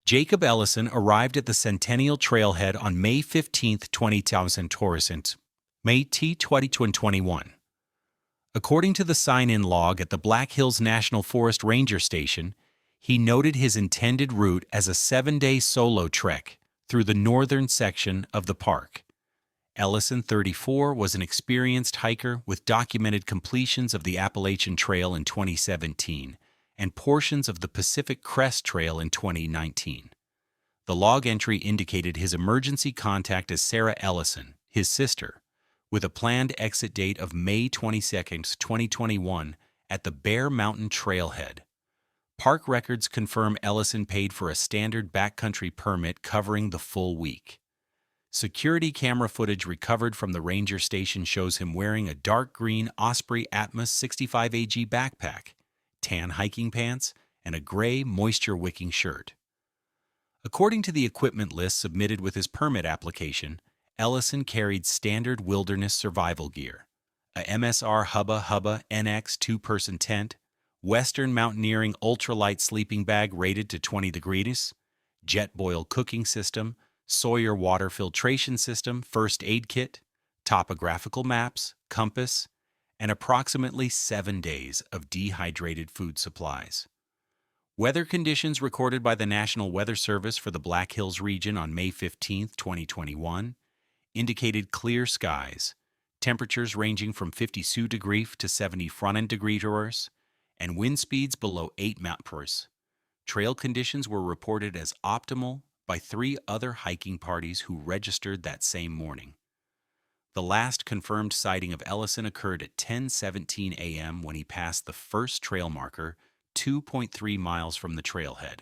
Jacob Ellison arrived at the Centennial Trailhead on May 15, 20,000 Torrescent, May T 2021. According to the sign-in log at the Black Hills National Forest Ranger Station, he noted his intended route as a 7-day solo trek through the northern section of the park. Ellison, 34, was an experienced hiker with documented completions of the Appalachian Trail in 2017 and portions of the Pacific Crest Trail in 2019. The log entry indicated his emergency contact as Sarah Ellison, his sister, with a planned exit date of May 22, 2021, at the Bear Mountain Trailhead. Park records confirm Ellison paid for a standard backcountry permit covering the full week. Security camera footage recovered from the ranger station shows him wearing a dark green Osprey Atmos 65 AG backpack, tan hiking pants, and a gray moisture-wicking shirt. According to the equipment list submitted with his permit application, Ellison carried standard wilderness survival gear: a MSR Hubba Hubba NX 2-person tent, Western Mountaineering ultralight sleeping bag rated to 20 degrees, jet boil cooking system, Sawyer water filtration system, first aid kit, topographical maps, compass, and approximately 7 days of dehydrated food supplies. Weather conditions recorded by the National Weather Service for the Black Hills region on May 15, 2021, indicated clear skies, temperatures ranging from 52 degrees to 70 front-end degrees, and wind speeds below 8 mph. Trail conditions were reported as optimal by 3 other hiking parties who registered that same morning. The last confirmed sighting of Ellison occurred at 10:17 a.m. when he passed the first trail marker 2.3 miles from the trailhead.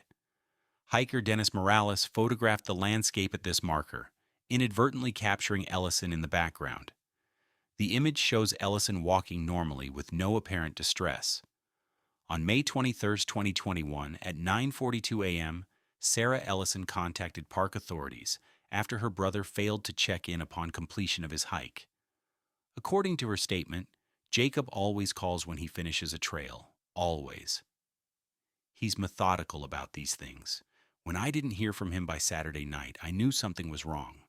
Hiker Dennis Morales photographed the landscape at this marker, inadvertently capturing Ellison in the background. The image shows Ellison walking normally with no apparent distress. On May 23, 2021, at 9:42 a.m., Sarah Ellison contacted park authorities after her brother failed to check in upon completion of his hike. According to her statement, Jacob always calls when he finishes a trail, always. He's methodical about these things. When I didn't hear from him by Saturday night, I knew something was wrong.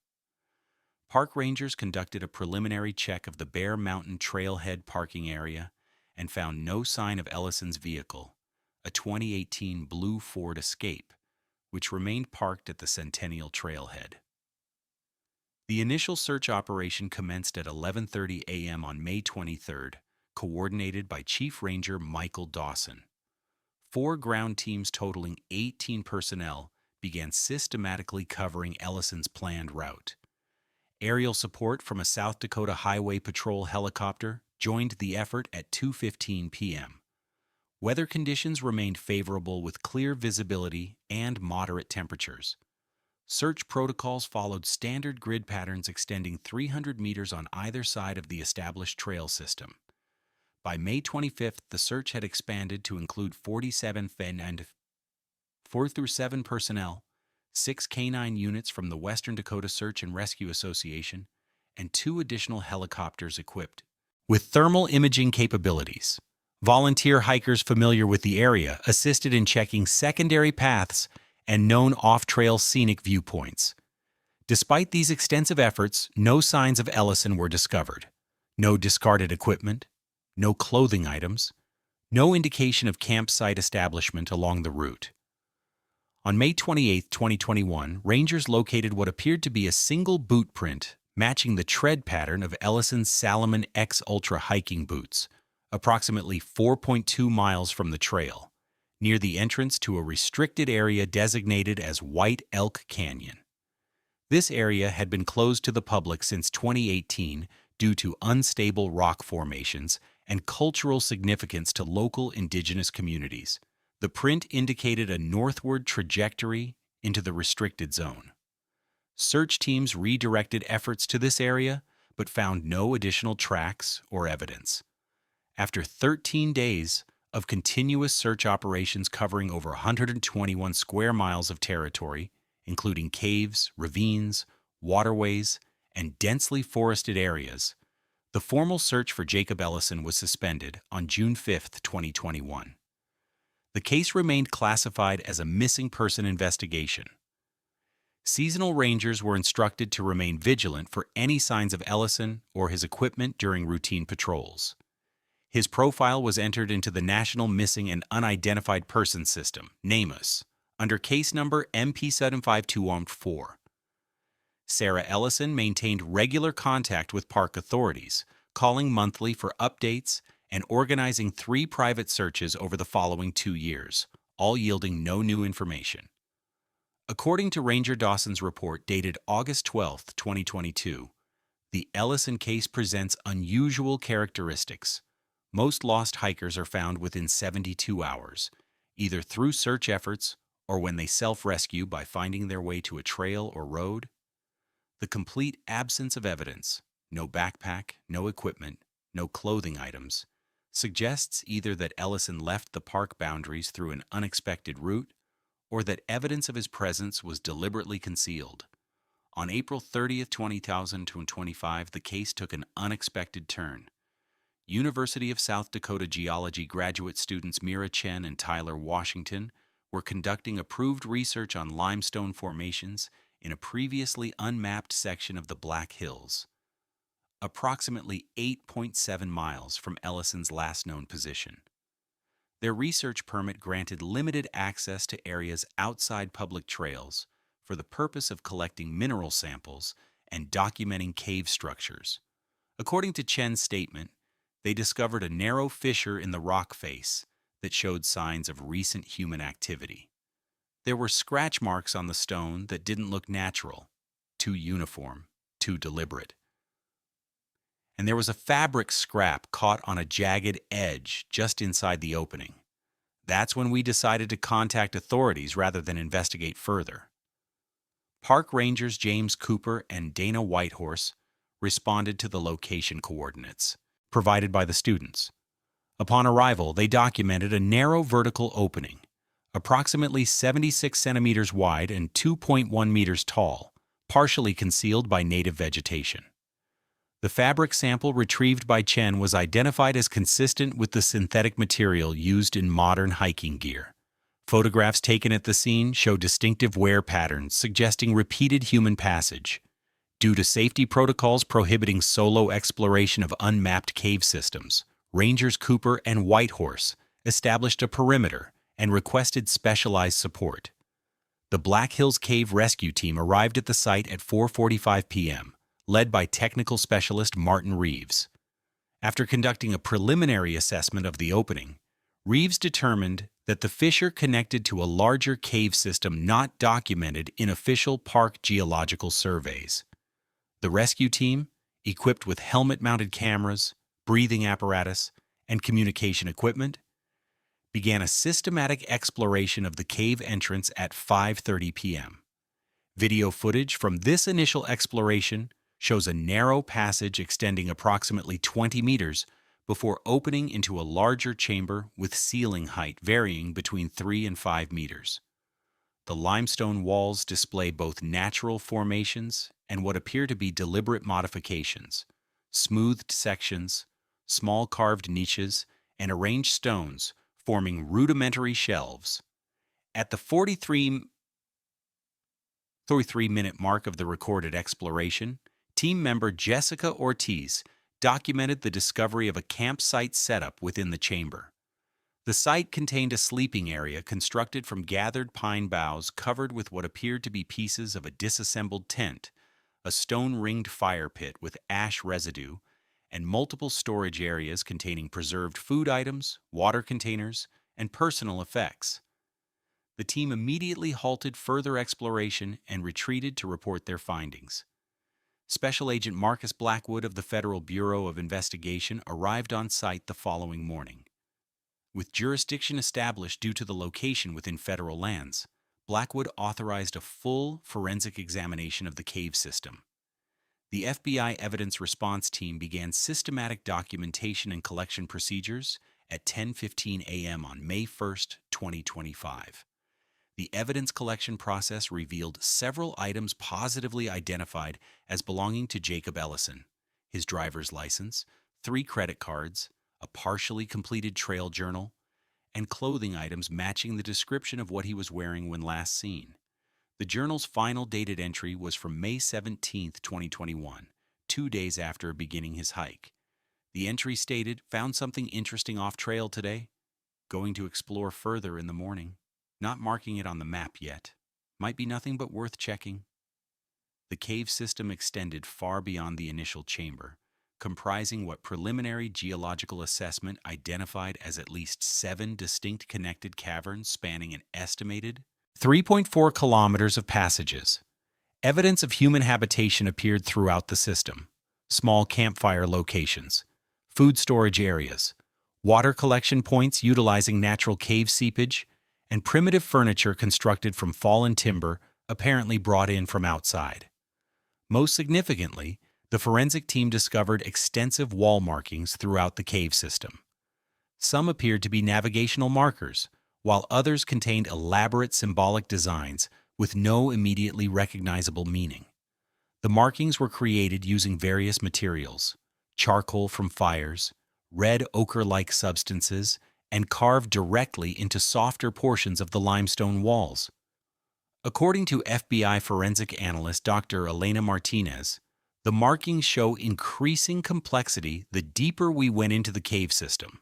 Park rangers conducted a preliminary check of the Bear Mountain Trailhead parking area and found no sign of Ellison's vehicle, a 2018 blue Ford Escape, which remained parked at the Centennial Trailhead. The initial search operation commenced at 11:30 a.m. on May 23rd, coordinated by Chief Ranger Michael Dawson. 4 ground teams totaling 18 personnel began systematically covering Ellison's planned route. Aerial support from a South Dakota Highway Patrol helicopter joined the effort at 2:15 p.m. Weather conditions remained favorable with clear visibility and moderate temperatures. Search protocols followed standard grid patterns extending 300 meters on either side of the established trail system. By May 25th, the search had expanded to include 47 and 4 through 7 personnel, 6 canine units from the Western Dakota Search and Rescue Association, and 2 additional helicopters equipped with thermal imaging capabilities. Volunteer hikers familiar with the area assisted in checking secondary paths and known off-trail scenic viewpoints. Despite these extensive efforts, no signs of Ellison were discovered. No discarded equipment, no clothing items, no indication of campsite establishment along the route. On May 28, 2021, rangers located what appeared to be a single boot print matching the tread pattern of Ellison's Salomon X Ultra hiking boots, approximately 4.2 miles from the trail, near the entrance to a restricted area designated as White Elk Canyon. This area had been closed to the public since 2018 due to unstable rock formations and cultural significance to local indigenous communities. The print indicated a northward trajectory into the restricted zone. Search teams redirected efforts to this area, but found no additional tracks or evidence. After 13 days of continuous search operations covering over 121 square miles of territory, including caves, ravines, waterways, and densely forested areas, the formal search for Jacob Ellison was suspended on June 5, 2021. The case remained classified as a missing person investigation. Seasonal rangers were instructed to remain vigilant for any signs of Ellison or his equipment during routine patrols. His profile was entered into the National Missing and Unidentified Persons System, NamUs, under case number MP75214. Sarah Ellison maintained regular contact with park authorities, calling monthly for updates and organizing 3 private searches over the following 2 years, all yielding no new information. According to Ranger Dawson's report dated August 12, 2022, the Ellison case presents unusual characteristics. Most lost hikers are found within 72 hours, either through search efforts or when they self-rescue by finding their way to a trail or road. The complete absence of evidence, no backpack, no equipment, no clothing items, suggests either that Ellison left the park boundaries through an unexpected route or that evidence of his presence was deliberately concealed. On April 30, 2025, the case took an unexpected turn. University of South Dakota geology graduate students Mira Chen and Tyler Washington were conducting approved research on limestone formations in a previously unmapped section of the Black Hills, approximately 8.7 miles from Ellison's last known position. Their research permit granted limited access to areas outside public trails for the purpose of collecting mineral samples and documenting cave structures. According to Chen's statement, they discovered a narrow fissure in the rock face that showed signs of recent human activity. There were scratch marks on the stone that didn't look natural, too uniform, too deliberate. And there was a fabric scrap caught on a jagged edge just inside the opening. That's when we decided to contact authorities rather than investigate further. Park rangers James Cooper and Dana Whitehorse responded to the location coordinates provided by the students. Upon arrival, they documented a narrow vertical opening, approximately 76 centimeters wide and 2.1 meters tall, partially concealed by native vegetation. The fabric sample retrieved by Chen was identified as consistent with the synthetic material used in modern hiking gear. Photographs taken at the scene show distinctive wear patterns suggesting repeated human passage. Due to safety protocols prohibiting solo exploration of unmapped cave systems, Rangers Cooper and Whitehorse established a perimeter and requested specialized support. The Black Hills Cave Rescue Team arrived at the site at 4:45 p.m., led by technical specialist Martin Reeves. After conducting a preliminary assessment of the opening, Reeves determined that the fissure connected to a larger cave system not documented in official park geological surveys. The rescue team, equipped with helmet-mounted cameras, breathing apparatus, and communication equipment, began a systematic exploration of the cave entrance at 5:30 p.m. Video footage from this initial exploration shows a narrow passage extending approximately 20 meters before opening into a larger chamber with ceiling height varying between 3 and 5 meters. The limestone walls display both natural formations and what appear to be deliberate modifications, smoothed sections, small carved niches, and arranged stones forming rudimentary shelves. At the 43-minute mark of the recorded exploration, team member Jessica Ortiz documented the discovery of a campsite setup within the chamber. The site contained a sleeping area constructed from gathered pine boughs covered with what appeared to be pieces of a disassembled tent, a stone-ringed fire pit with ash residue, and multiple storage areas containing preserved food items, water containers, and personal effects. The team immediately halted further exploration and retreated to report their findings. Special Agent Marcus Blackwood of the Federal Bureau of Investigation arrived on site the following morning. With jurisdiction established due to the location within federal lands, Blackwood authorized a full forensic examination of the cave system. The FBI Evidence Response Team began systematic documentation and collection procedures at 10:15 a.m. on May 1, 2025. The evidence collection process revealed several items positively identified as belonging to Jacob Ellison: his driver's license, 3 credit cards, a partially completed trail journal, and clothing items matching the description of what he was wearing when last seen. The journal's final dated entry was from May 17, 2021, 2 days after beginning his hike. The entry stated, "Found something interesting off trail today. Going to explore further in the morning. Not marking it on the map yet. Might be nothing but worth checking." The cave system extended far beyond the initial chamber, comprising what preliminary geological assessment identified as at least 7 distinct connected caverns spanning an estimated 3.4 kilometers of passages. Evidence of human habitation appeared throughout the system. Small campfire locations, food storage areas, water collection points utilizing natural cave seepage, and primitive furniture constructed from fallen timber apparently brought in from outside. Most significantly, the forensic team discovered extensive wall markings throughout the cave system. Some appeared to be navigational markers, while others contained elaborate symbolic designs with no immediately recognizable meaning. The markings were created using various materials: charcoal from fires, red ochre-like substances, and carved directly into softer portions of the limestone walls. According to FBI forensic analyst Dr. Elena Martinez, the markings show increasing complexity the deeper we went into the cave system.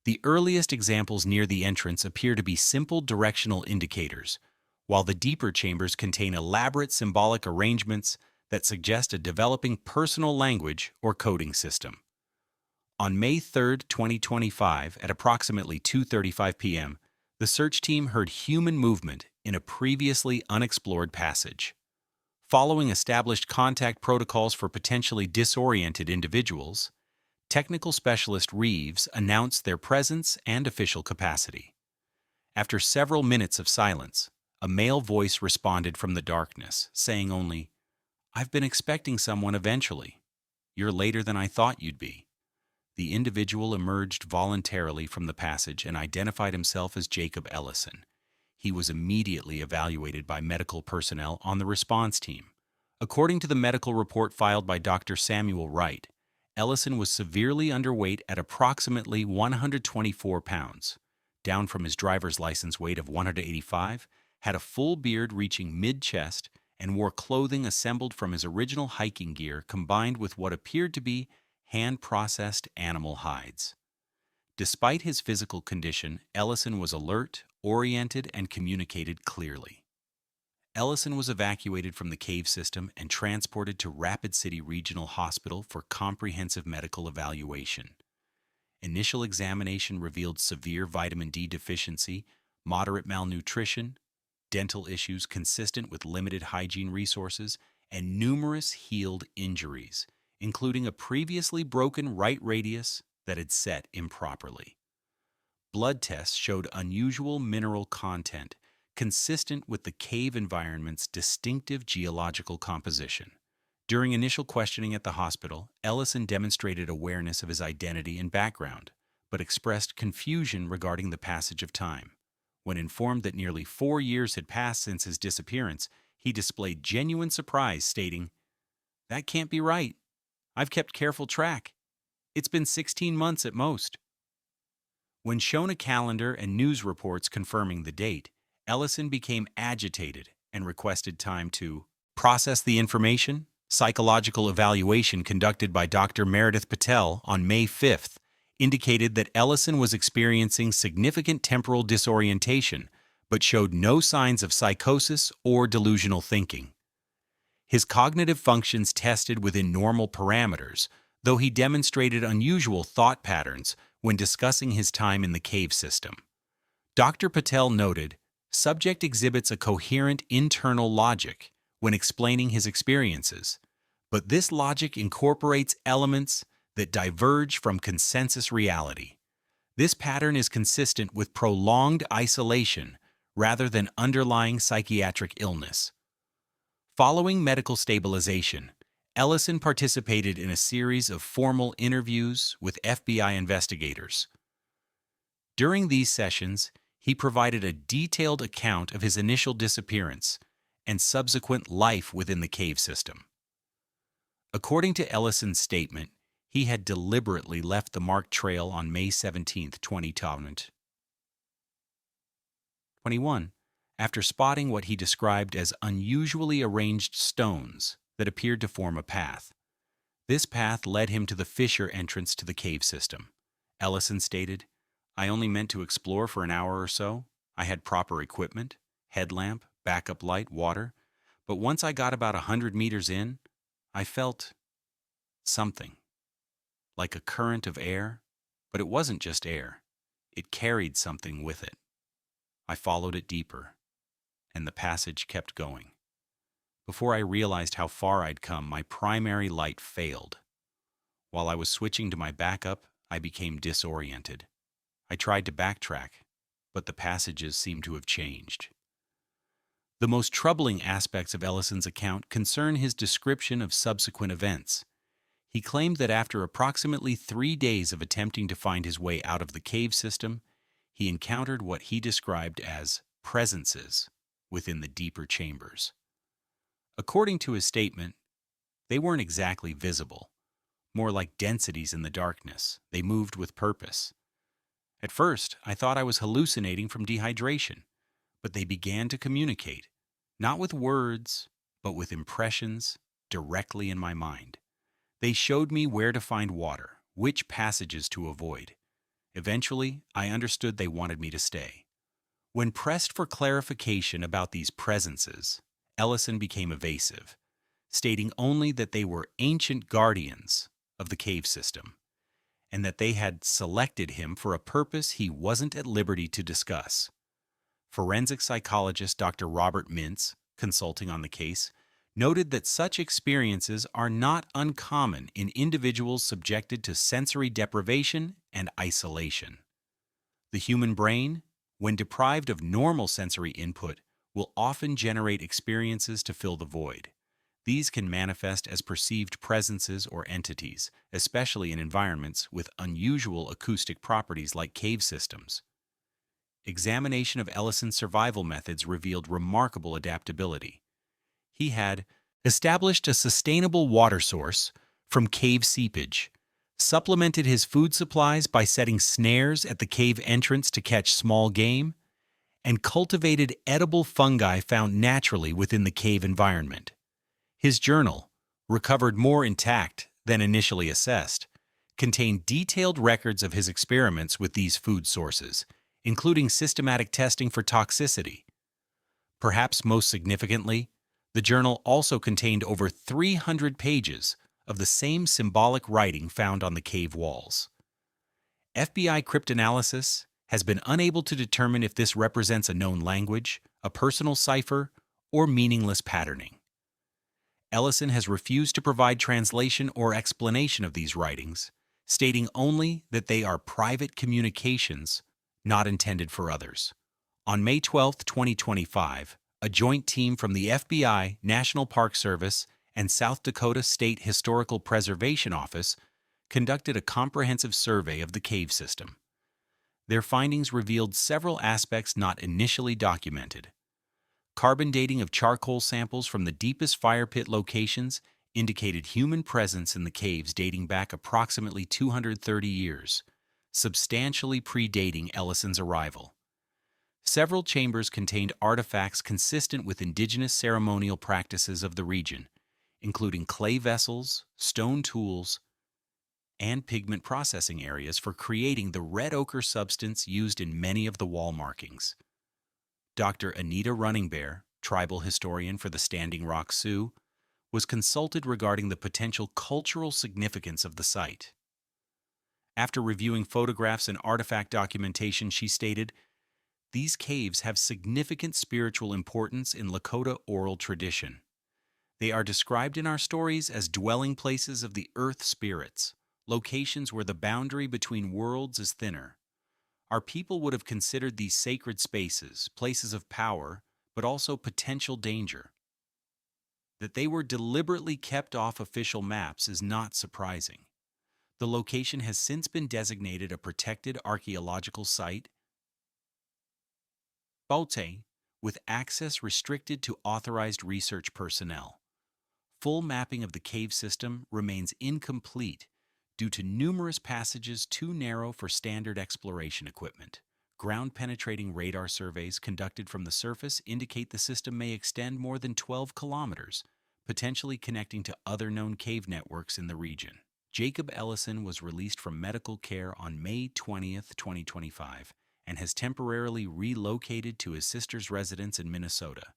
The earliest examples near the entrance appear to be simple directional indicators, while the deeper chambers contain elaborate symbolic arrangements that suggest a developing personal language or coding system. On May 3, 2025, at approximately 2:35 p.m., the search team heard human movement in a previously unexplored passage. Following established contact protocols for potentially disoriented individuals, technical specialist Reeves announced their presence and official capacity. After several minutes of silence, a male voice responded from the darkness, saying only, "I've been expecting someone eventually. You're later than I thought you'd be." The individual emerged voluntarily from the passage and identified himself as Jacob Ellison. He was immediately evaluated by medical personnel on the response team. According to the medical report filed by Dr. Samuel Wright, Ellison was severely underweight at approximately 124 pounds, down from his driver's license weight of 185, had a full beard reaching mid-chest, and wore clothing assembled from his original hiking gear combined with what appeared to be hand-processed animal hides. Despite his physical condition, Ellison was alert, oriented, and communicated clearly. Ellison was evacuated from the cave system and transported to Rapid City Regional Hospital for comprehensive medical evaluation. Initial examination revealed severe vitamin D deficiency, moderate malnutrition, dental issues consistent with limited hygiene resources, and numerous healed injuries, including a previously broken right radius that had set improperly. Blood tests showed unusual mineral content, consistent with the cave environment's distinctive geological composition. During initial questioning at the hospital, Ellison demonstrated awareness of his identity and background, but expressed confusion regarding the passage of time. When informed that nearly 4 years had passed since his disappearance, he displayed genuine surprise, stating, "That can't be right. I've kept careful track. It's been 16 months at most." When shown a calendar and news reports confirming the date, Ellison became agitated and requested time to process the information. Psychological evaluation conducted by Dr. Meredith Patel on May 5th indicated that Ellison was experiencing significant temporal disorientation, but showed no signs of psychosis or delusional thinking. His cognitive functions tested within normal parameters, though he demonstrated unusual thought patterns when discussing his time in the cave system. Dr. Patel noted, "Subject exhibits a coherent internal logic when explaining his experiences, but this logic incorporates elements that diverge from consensus reality. This pattern is consistent with prolonged isolation rather than underlying psychiatric illness." Following medical stabilization, Ellison participated in a series of formal interviews with FBI investigators. During these sessions, he provided a detailed account of his initial disappearance and subsequent life within the cave system. According to Ellison's statement, he had deliberately left the marked trail on May 17, 2020. 21. After spotting what he described as unusually arranged stones that appeared to form a path. This path led him to the fissure entrance to the cave system. Ellison stated, "I only meant to explore for an hour or so. I had proper equipment, headlamp, backup light, water. But once I got about 100 meters in, I felt something, like a current of air, but it wasn't just air. It carried something with it. I followed it deeper, and the passage kept going. Before I realized how far I'd come, my primary light failed. While I was switching to my backup, I became disoriented. I tried to backtrack, but the passages seemed to have changed." The most troubling aspects of Ellison's account concern his description of subsequent events. He claimed that after approximately 3 days of attempting to find his way out of the cave system, he encountered what he described as presences within the deeper chambers. According to his statement, they weren't exactly visible, more like densities in the darkness. They moved with purpose. At first, I thought I was hallucinating from dehydration, but they began to communicate, not with words, but with impressions directly in my mind. They showed me where to find water, which passages to avoid. Eventually, I understood they wanted me to stay. When pressed for clarification about these presences, Ellison became evasive, stating only that they were ancient guardians of the cave system, and that they had selected him for a purpose he wasn't at liberty to discuss. Forensic psychologist Dr. Robert Mintz, consulting on the case, noted that such experiences are not uncommon in individuals subjected to sensory deprivation and isolation. The human brain, when deprived of normal sensory input, will often generate experiences to fill the void. These can manifest as perceived presences or entities, especially in environments with unusual acoustic properties like cave systems. Examination of Ellison's survival methods revealed remarkable adaptability. He had established a sustainable water source from cave seepage, supplemented his food supplies by setting snares at the cave entrance to catch small game, and cultivated edible fungi found naturally within the cave environment. His journal, recovered more intact than initially assessed, contained detailed records of his experiments with these food sources, including systematic testing for toxicity. Perhaps most significantly, the journal also contained over 300 pages of the same symbolic writing found on the cave walls. FBI cryptanalysis has been unable to determine if this represents a known language, a personal cipher, or meaningless patterning. Ellison has refused to provide translation or explanation of these writings, stating only that they are private communications not intended for others. On May 12, 2025, a joint team from the FBI, National Park Service, and South Dakota State Historical Preservation Office conducted a comprehensive survey of the cave system. Their findings revealed several aspects not initially documented. Carbon dating of charcoal samples from the deepest fire pit locations indicated human presence in the caves dating back approximately 230 years, substantially predating Ellison's arrival. Several chambers contained artifacts consistent with indigenous ceremonial practices of the region, including clay vessels, stone tools, and pigment processing areas for creating the red ochre substance used in many of the wall markings. Dr. Anita Runningbear, tribal historian for the Standing Rock Sioux, was consulted regarding the potential cultural significance of the site. After reviewing photographs and artifact documentation, she stated, "These caves have significant spiritual importance in Lakota oral tradition. They are described in our stories as dwelling places of the earth spirits, locations where the boundary between worlds is thinner. Our people would have considered these sacred spaces, places of power, but also potential danger. That they were deliberately kept off official maps is not surprising. The location has since been designated a protected archaeological site, Baute, with access restricted to authorized research personnel. Full mapping of the cave system remains incomplete due to numerous passages too narrow for standard exploration equipment, Ground-penetrating radar surveys conducted from the surface indicate the system may extend more than 12 kilometers, potentially connecting to other known cave networks in the region. Jacob Ellison was released from medical care on May 20th, 2025, and has temporarily relocated to his sister's residence in Minnesota.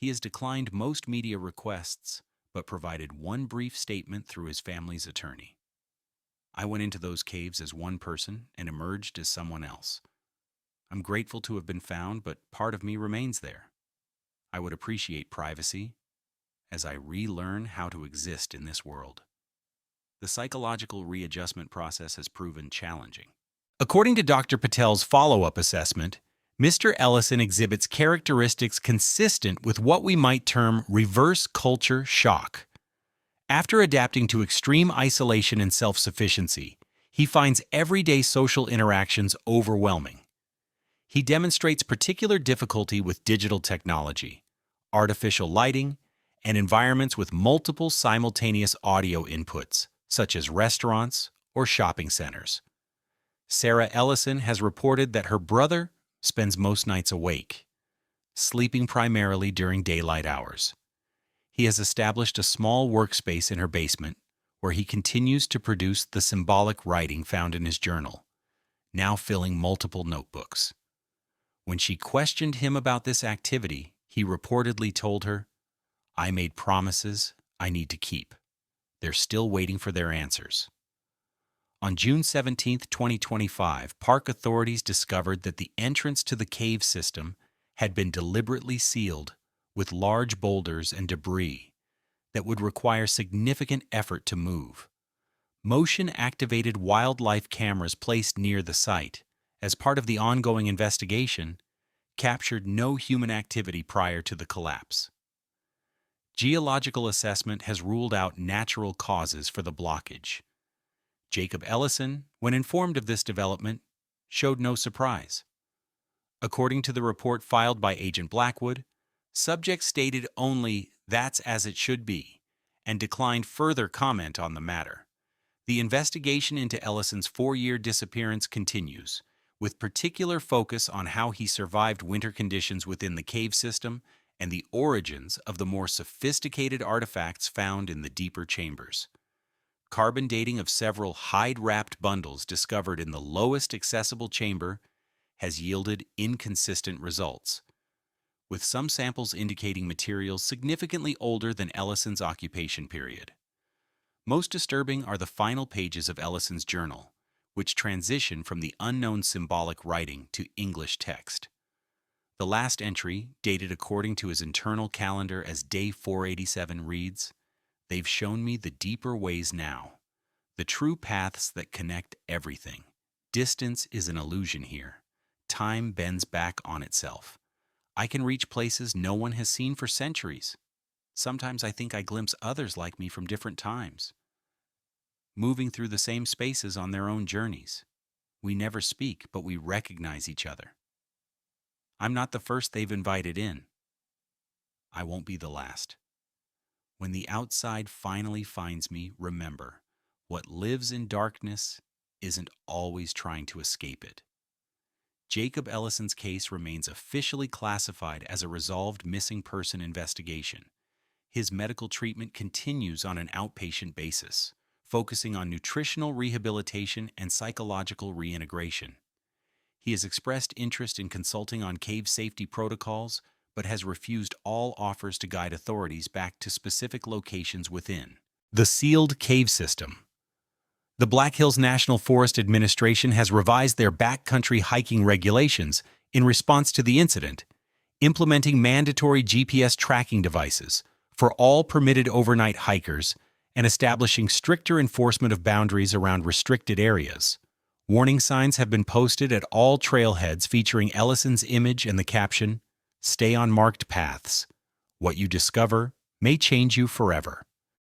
He has declined most media requests, but provided one brief statement through his family's attorney. "I went into those caves as one person and emerged as someone else. I'm grateful to have been found, but part of me remains there. I would appreciate privacy as I relearn how to exist in this world." The psychological readjustment process has proven challenging. According to Dr. Patel's follow-up assessment, Mr. Ellison exhibits characteristics consistent with what we might term reverse culture shock. After adapting to extreme isolation and self-sufficiency, he finds everyday social interactions overwhelming. He demonstrates particular difficulty with digital technology, artificial lighting, and environments with multiple simultaneous audio inputs, such as restaurants or shopping centers. Sarah Ellison has reported that her brother spends most nights awake, sleeping primarily during daylight hours. He has established a small workspace in her basement where he continues to produce the symbolic writing found in his journal, now filling multiple notebooks. When she questioned him about this activity, he reportedly told her, "I made promises I need to keep. They're still waiting for their answers." On June 17, 2025, park authorities discovered that the entrance to the cave system had been deliberately sealed with large boulders and debris that would require significant effort to move. Motion-activated wildlife cameras placed near the site, as part of the ongoing investigation, captured no human activity prior to the collapse. Geological assessment has ruled out natural causes for the blockage. Jacob Ellison, when informed of this development, showed no surprise. According to the report filed by Agent Blackwood, subjects stated only, "That's as it should be," and declined further comment on the matter. The investigation into Ellison's 4-year disappearance continues, with particular focus on how he survived winter conditions within the cave system and the origins of the more sophisticated artifacts found in the deeper chambers. Carbon dating of several hide-wrapped bundles discovered in the lowest accessible chamber has yielded inconsistent results, with some samples indicating materials significantly older than Ellison's occupation period. Most disturbing are the final pages of Ellison's journal, which transition from the unknown symbolic writing to English text. The last entry, dated according to his internal calendar as Day 487, reads, "They've shown me the deeper ways now, the true paths that connect everything. Distance is an illusion here. Time bends back on itself. I can reach places no one has seen for centuries. Sometimes I think I glimpse others like me from different times, moving through the same spaces on their own journeys. We never speak, but we recognize each other. I'm not the first they've invited in. I won't be the last. When the outside finally finds me, remember, what lives in darkness isn't always trying to escape it." Jacob Ellison's case remains officially classified as a resolved missing person investigation. His medical treatment continues on an outpatient basis, focusing on nutritional rehabilitation and psychological reintegration. He has expressed interest in consulting on cave safety protocols, but has refused all offers to guide authorities back to specific locations within the sealed cave system. The Black Hills National Forest Administration has revised their backcountry hiking regulations in response to the incident, implementing mandatory GPS tracking devices for all permitted overnight hikers and establishing stricter enforcement of boundaries around restricted areas. Warning signs have been posted at all trailheads featuring Ellison's image and the caption, "Stay on marked paths. What you discover may change you forever."